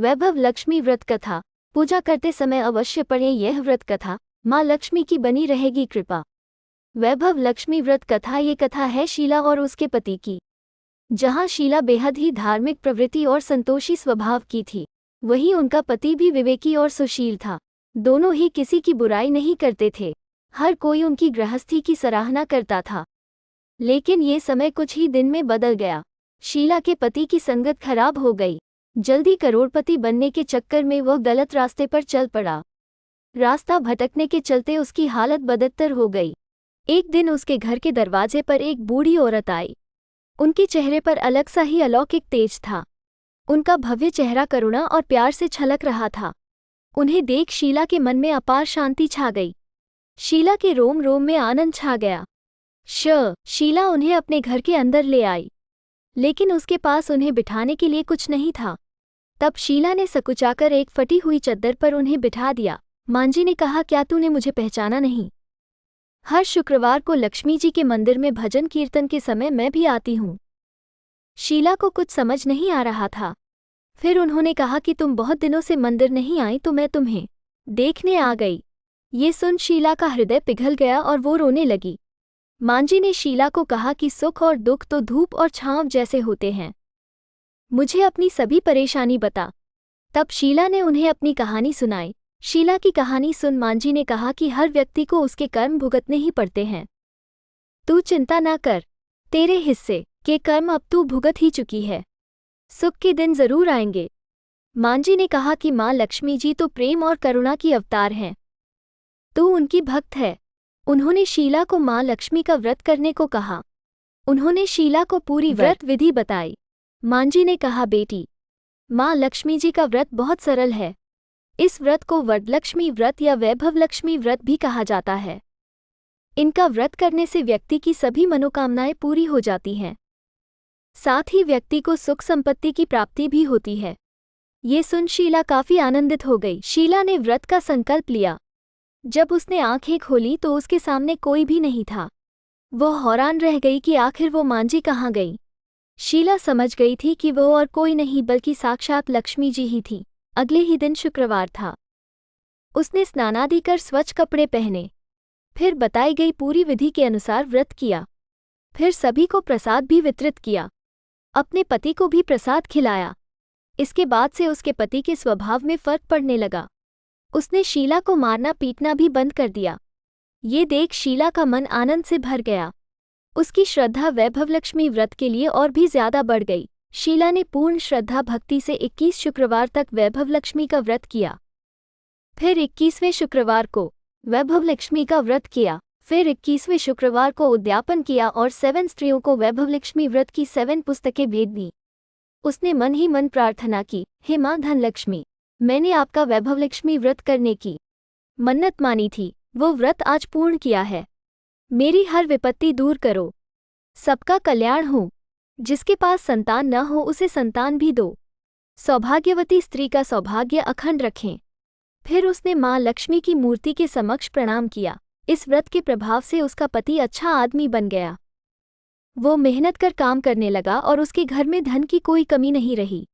वैभव लक्ष्मी व्रत कथा। पूजा करते समय अवश्य पढ़ें यह व्रत कथा, माँ लक्ष्मी की बनी रहेगी कृपा। वैभव लक्ष्मी व्रत कथा। ये कथा है शीला और उसके पति की। जहाँ शीला बेहद ही धार्मिक प्रवृत्ति और संतोषी स्वभाव की थी, वहीं उनका पति भी विवेकी और सुशील था। दोनों ही किसी की बुराई नहीं करते थे। हर कोई उनकी गृहस्थी की सराहना करता था। लेकिन ये समय कुछ ही दिन में बदल गया। शीला के पति की संगत खराब हो गई। जल्दी करोड़पति बनने के चक्कर में वह गलत रास्ते पर चल पड़ा। रास्ता भटकने के चलते उसकी हालत बदतर हो गई। एक दिन उसके घर के दरवाजे पर एक बूढ़ी औरत आई। उनके चेहरे पर अलग सा ही अलौकिक तेज था। उनका भव्य चेहरा करुणा और प्यार से छलक रहा था। उन्हें देख शीला के मन में अपार शांति छा गई। शीला के रोम रोम में आनंद छा गया। शीला उन्हें अपने घर के अंदर ले आई, लेकिन उसके पास उन्हें बिठाने के लिए कुछ नहीं था। तब शीला ने सकुचाकर एक फटी हुई चद्दर पर उन्हें बिठा दिया। मांझी ने कहा, क्या तूने मुझे पहचाना नहीं? हर शुक्रवार को लक्ष्मी जी के मंदिर में भजन कीर्तन के समय मैं भी आती हूँ। शीला को कुछ समझ नहीं आ रहा था। फिर उन्होंने कहा कि तुम बहुत दिनों से मंदिर नहीं आई तो मैं तुम्हें देखने आ गई। ये सुन शीला का हृदय पिघल गया और वो रोने लगी। मांझी ने शीला को कहा कि सुख और दुख तो धूप और छांव जैसे होते हैं। मुझे अपनी सभी परेशानी बता। तब शीला ने उन्हें अपनी कहानी सुनाई। शीला की कहानी सुन मांझी ने कहा कि हर व्यक्ति को उसके कर्म भुगतने ही पड़ते हैं। तू चिंता ना कर, तेरे हिस्से के कर्म अब तू भुगत ही चुकी है। सुख के दिन जरूर आएंगे। मांझी ने कहा कि माँ लक्ष्मी जी तो प्रेम और करुणा की अवतार हैं। तू उनकी भक्त है। उन्होंने शीला को माँ लक्ष्मी का व्रत करने को कहा। उन्होंने शीला को पूरी व्रत विधि बताई। मांझी ने कहा, बेटी, माँ लक्ष्मी जी का व्रत बहुत सरल है। इस व्रत को वरलक्ष्मी व्रत या वैभव लक्ष्मी व्रत भी कहा जाता है। इनका व्रत करने से व्यक्ति की सभी मनोकामनाएं पूरी हो जाती हैं। साथ ही व्यक्ति को सुख संपत्ति की प्राप्ति भी होती है। ये सुन शीला काफी आनंदित हो गई। शीला ने व्रत का संकल्प लिया। जब उसने आंखें खोली तो उसके सामने कोई भी नहीं था। वो हैरान रह गई कि आखिर वो मांझी कहाँ गई। शीला समझ गई थी कि वो और कोई नहीं बल्कि साक्षात लक्ष्मी जी ही थी। अगले ही दिन शुक्रवार था। उसने स्नानादि कर स्वच्छ कपड़े पहने, फिर बताई गई पूरी विधि के अनुसार व्रत किया। फिर सभी को प्रसाद भी वितरित किया। अपने पति को भी प्रसाद खिलाया। इसके बाद से उसके पति के स्वभाव में फर्क पड़ने लगा। उसने शीला को मारना पीटना भी बंद कर दिया। ये देख शीला का मन आनंद से भर गया। उसकी श्रद्धा वैभव लक्ष्मी व्रत के लिए और भी ज्यादा बढ़ गई। शीला ने पूर्ण श्रद्धा भक्ति से 21 शुक्रवार तक वैभव लक्ष्मी का व्रत किया। फिर 21वें शुक्रवार को वैभव लक्ष्मी का व्रत किया। फिर 21वें शुक्रवार को उद्यापन किया और 7 स्त्रियों को वैभव लक्ष्मी व्रत की 7 पुस्तकें भेज दी। उसने मन ही मन प्रार्थना की, हे माँ धनलक्ष्मी, मैंने आपका वैभव लक्ष्मी व्रत करने की मन्नत मानी थी, वो व्रत आज पूर्ण किया है। मेरी हर विपत्ति दूर करो, सबका कल्याण हो। जिसके पास संतान न हो उसे संतान भी दो। सौभाग्यवती स्त्री का सौभाग्य अखंड रखें। फिर उसने माँ लक्ष्मी की मूर्ति के समक्ष प्रणाम किया। इस व्रत के प्रभाव से उसका पति अच्छा आदमी बन गया। वो मेहनत कर काम करने लगा और उसके घर में धन की कोई कमी नहीं रही।